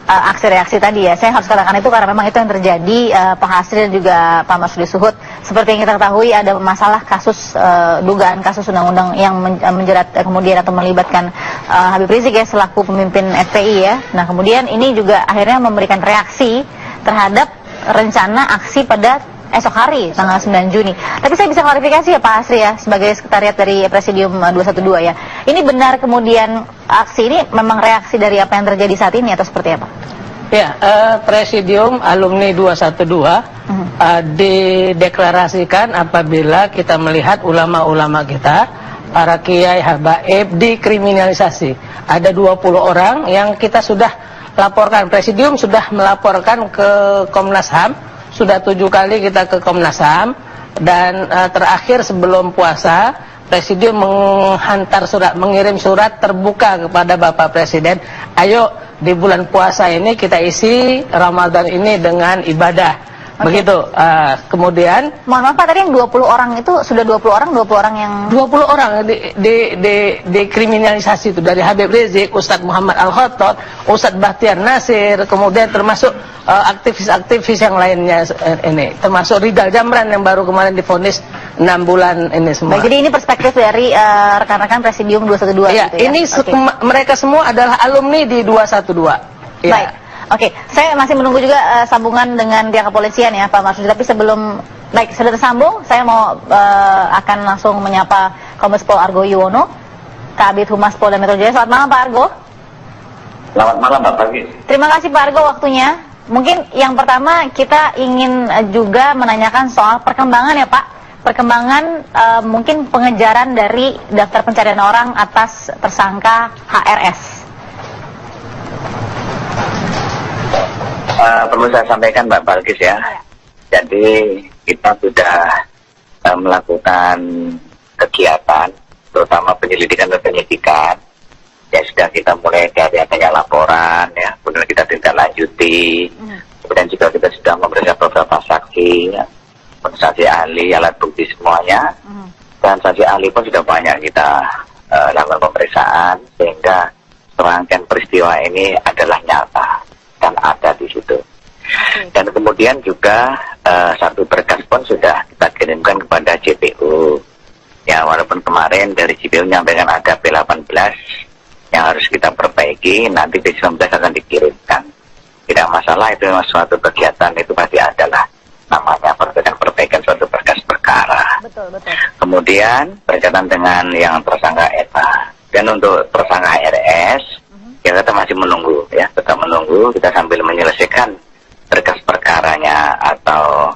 aksi reaksi tadi ya, saya harus katakan itu karena memang itu yang terjadi. Pak Hasri dan juga Pak Marsudi Suhud, seperti yang kita ketahui ada masalah kasus dugaan kasus undang-undang yang menjerat kemudian atau melibatkan Habib Rizik ya selaku pemimpin FPI ya. Nah kemudian ini juga akhirnya memberikan reaksi terhadap rencana aksi pada esok hari tanggal 9 Juni. Tapi saya bisa klarifikasi ya Pak Hasri ya sebagai sekretariat dari Presidium 212 ya. Ini benar kemudian aksi ini memang reaksi dari apa yang terjadi saat ini atau seperti apa? Ya, Presidium Alumni 212 dideklarasikan apabila kita melihat ulama-ulama kita, para kiai habaib dikriminalisasi. Ada 20 orang yang kita sudah laporkan. Presidium sudah melaporkan ke Komnas HAM. Sudah 7 kali kita ke Komnas HAM, dan terakhir sebelum puasa Presidium mengirim surat terbuka kepada Bapak Presiden. Ayo di bulan puasa ini kita isi Ramadan ini dengan ibadah. Begitu. Kemudian mohon maaf Pak, tadi yang 20 orang itu sudah 20 orang yang 20 orang dikriminalisasi itu, dari Habib Rizik, Ustadz Muhammad Al-Khattab, Ustadz Bahtiar Nasir, kemudian termasuk aktivis-aktivis yang lainnya ini, termasuk Ridal Jamran yang baru kemarin divonis 6 bulan ini semua. Baik, jadi ini perspektif dari rekan-rekan Presidium 212 ya, gitu ya. Ini mereka semua adalah alumni di 212. Ya. Baik. Oke, saya masih menunggu juga sambungan dengan pihak kepolisian ya Pak Marsudi. Tapi sebelum sudah tersambung, saya mau akan langsung menyapa Kombes Pol Argo Yuwono, Kabid Humas Polda Metro Jaya. Selamat malam Pak Argo. Selamat malam Mbak Pagi. Terima kasih Pak Argo waktunya. Mungkin yang pertama kita ingin juga menanyakan soal perkembangan ya Pak. Perkembangan mungkin pengejaran dari daftar pencarian orang atas tersangka HRS. Perlu saya sampaikan Mbak Balkis ya. Jadi kita sudah melakukan kegiatan, terutama penyelidikan dan penyidikan. Ya sudah kita mulai dari adanya laporan, ya, kemudian kita tindak lanjuti. Kemudian juga kita sudah memeriksa beberapa saksi, ya, saksi ahli, alat bukti semuanya. Dan saksi ahli pun sudah banyak kita lakukan pemeriksaan, sehingga serangkaian peristiwa ini adalah nyata dan ada di situ. Dan kemudian juga satu berkas pun sudah kita kirimkan kepada JPU. Ya, walaupun kemarin dari JPU menyampaikan ada P18 yang harus kita perbaiki, nanti P19 akan dikirimkan. Tidak masalah, itu memang suatu kegiatan, itu pasti adalah namanya perbaikan suatu berkas perkara. Betul. Kemudian berkaitan dengan yang tersangka ETA. Dan untuk tersangka RS, ya kita masih menunggu, ya, tetap menunggu. Kita sambil menyelesaikan berkas perkaranya atau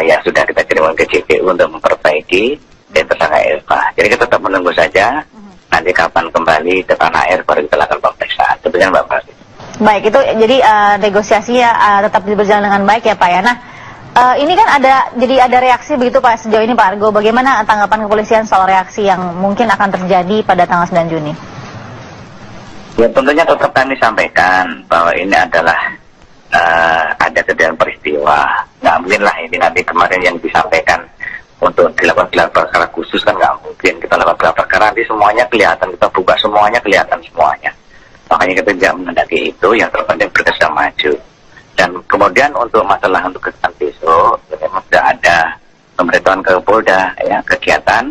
yang sudah kita kirimkan ke JPU untuk memperbaiki dan tersangka Eva. Jadi kita tetap menunggu saja. Nanti kapan kembali ke tanah air baru kita lakukan pemeriksaan. Sebenarnya Mbak Pasti. Baik, itu jadi negosiasinya tetap berjalan dengan baik ya Pak ya. Nah, ini kan ada reaksi begitu Pak sejauh ini Pak Argo. Bagaimana tanggapan kepolisian soal reaksi yang mungkin akan terjadi pada tanggal 9 Juni? Ya tentunya tetap kami sampaikan bahwa ini adalah ada kejadian peristiwa. Nggak mungkin lah ini nanti kemarin yang disampaikan untuk dilakukan gelar perkara khusus kan nggak mungkin. Kita lakukan gelar perkara nanti semuanya kelihatan, kita buka semuanya kelihatan semuanya. Makanya kita tidak menghendaki itu, yang terpenting berkas sudah maju. Dan kemudian untuk masalah untuk kegiatan besok, memang sudah ada pemberitahuan ke Polda ya, kegiatan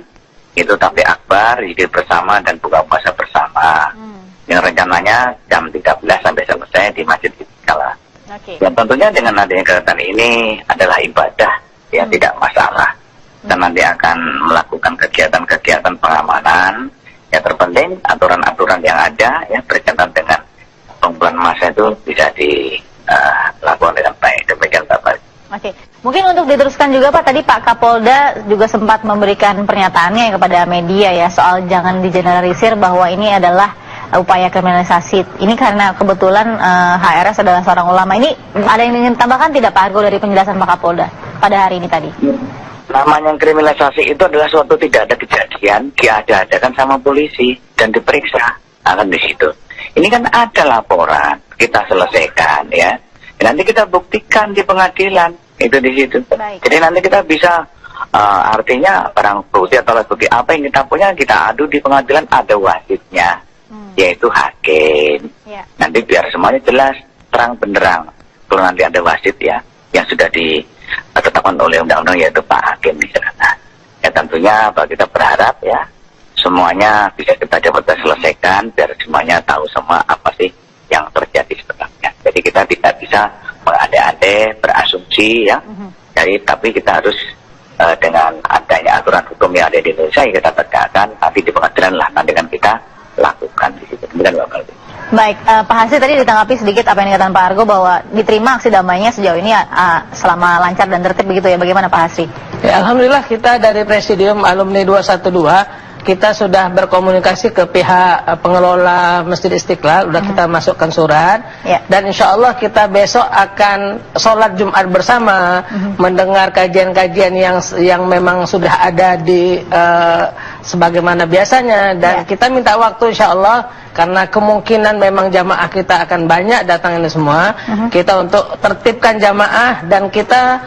itu tapi akbar, zikir bersama dan buka puasa bersama. Yang rencananya jam 13 sampai selesai di Masjid Istiqlal. Dan tentunya dengan adanya kegiatan ini adalah ibadah, ya tidak masalah. Dan nanti akan melakukan kegiatan-kegiatan pengamanan. Ya terpenting aturan-aturan yang ada ya berkaitan dengan pengumpulan massa itu bisa dilakukan dengan baik. Demikian Bapak. Oke, mungkin untuk diteruskan juga Pak, tadi Pak Kapolda juga sempat memberikan pernyataannya kepada media ya soal jangan digeneralisir bahwa ini adalah upaya kriminalisasi. Ini karena kebetulan HRS adalah seorang ulama. Ini ada yang ingin tambahkan tidak Pak Argo dari penjelasan Pak Kapolda pada hari ini tadi? Namanya kriminalisasi itu adalah suatu tidak ada kejadian, diada-adakan sama polisi dan diperiksa. Akan di situ. Ini kan ada laporan, kita selesaikan ya. Nanti kita buktikan di pengadilan, itu di situ. Baik. Jadi nanti kita bisa artinya barang bukti atau alat bukti apa yang kita punya kita adu di pengadilan, ada wasitnya. yaitu hakim. Ya. Nanti biar semuanya jelas, terang benderang. Kalau nanti ada wasit ya, yang sudah ditetapkan oleh undang-undang yaitu Pak Hakim misalnya. Nah, ya tentunya kita berharap ya semuanya bisa kita dapat selesaikan biar semuanya tahu semua apa sih yang terjadi sebenarnya. Jadi kita tidak bisa mengade-ade, berasumsi ya. Jadi tapi kita harus dengan adanya aturan hukum yang ada di Indonesia yang kita tegakkan, nanti di pengadilan lah nanti kan kita lakukan di situ. Demikian Pak Kalbi. Baik, Pak Hasri tadi ditanggapi sedikit apa yang dikatakan Pak Argo bahwa diterima aksi damainya sejauh ini selama lancar dan tertib begitu ya. Bagaimana Pak Hasri? Ya, alhamdulillah kita dari Presidium Alumni 212 kita sudah berkomunikasi ke pihak pengelola Masjid Istiqlal, udah kita masukkan surat, dan insya Allah kita besok akan sholat Jumat bersama, mendengar kajian-kajian yang memang sudah ada di sebagaimana biasanya, dan kita minta waktu insya Allah karena kemungkinan memang jamaah kita akan banyak datang ini semua, kita untuk tertibkan jamaah dan kita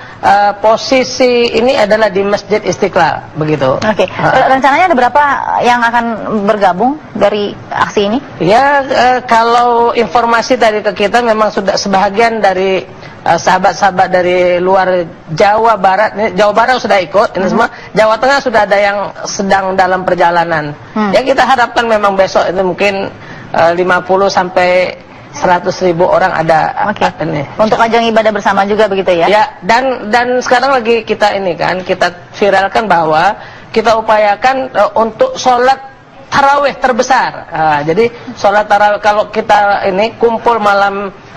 posisi ini adalah di Masjid Istiqlal, begitu. Oke. Rencananya ada berapa yang akan bergabung dari aksi ini? Ya, kalau informasi dari ke kita memang sudah sebahagian dari sahabat-sahabat dari luar Jawa Barat. Jawa Barat sudah ikut, ini semua. Jawa Tengah sudah ada yang sedang dalam perjalanan. Ya, kita harapkan memang besok itu mungkin 50 sampai 100.000 orang ada. Ini. Untuk ajang ibadah bersama juga begitu ya? Ya, dan sekarang lagi kita ini kan, kita viralkan bahwa kita upayakan untuk sholat tarawih terbesar. Jadi sholat tarawih kalau kita ini kumpul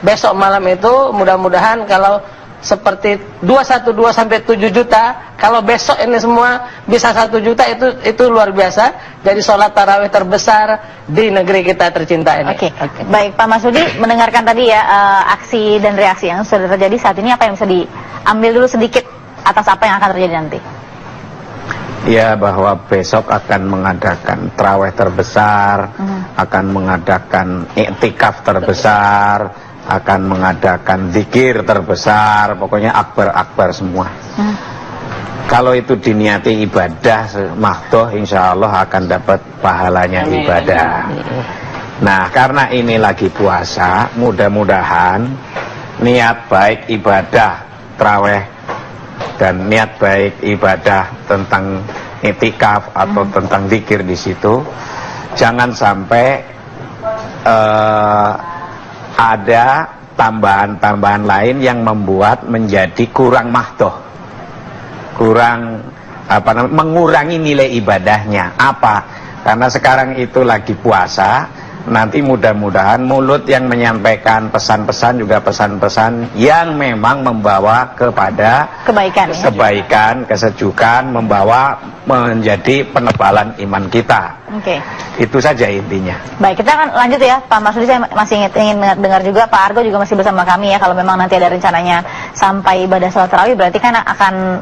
besok malam itu mudah-mudahan kalau seperti 212 sampai 7 juta, kalau besok ini semua bisa 1 juta itu luar biasa. Jadi sholat tarawih terbesar di negeri kita tercinta ini. Oke. Baik Pak Masudi, mendengarkan tadi ya aksi dan reaksi yang sudah terjadi saat ini, apa yang bisa diambil dulu sedikit atas apa yang akan terjadi nanti? Ya, bahwa besok akan mengadakan tarawih terbesar, akan mengadakan iktikaf terbesar, akan mengadakan zikir terbesar, pokoknya akbar-akbar semua. Kalau itu diniati ibadah mahdoh, insya Allah akan dapat pahalanya ibadah. Nah, karena ini lagi puasa, mudah-mudahan niat baik ibadah tarawih dan niat baik ibadah tentang itikaf atau tentang zikir di situ jangan sampai ada tambahan-tambahan lain yang membuat menjadi kurang mahdoh, kurang mengurangi nilai ibadahnya. Apa? Karena sekarang itu lagi puasa, nanti mudah-mudahan mulut yang menyampaikan pesan-pesan juga pesan-pesan yang memang membawa kepada kebaikan, kesejukan, membawa menjadi penebalan iman kita. Itu saja intinya. Baik, kita akan lanjut ya Pak Masudi. Saya masih ingin dengar juga Pak Argo juga masih bersama kami ya. Kalau memang nanti ada rencananya sampai ibadah sholat tarawih, berarti kan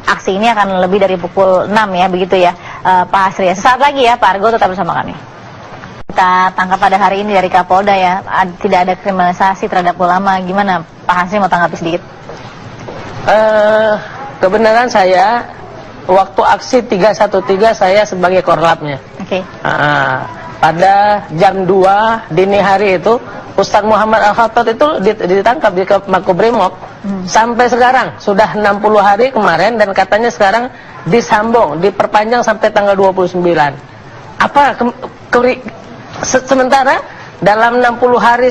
aksi ini akan lebih dari pukul 6 ya, begitu ya Pak Hasri. Sesaat lagi ya Pak Argo, tetap bersama kami. Kita tangkap pada hari ini dari Kapolda ya, tidak ada kriminalisasi terhadap ulama. Gimana Pak Hasri, mau tanggapi sedikit? Kebenaran saya waktu aksi 313 saya sebagai korlapnya. Pada jam 2 dini hari itu Ustadz Muhammad Al-Khattab itu ditangkap di Makobrimob. Sampai sekarang sudah 60 hari kemarin, dan katanya sekarang disambung, diperpanjang sampai tanggal 29. Sementara dalam 60 hari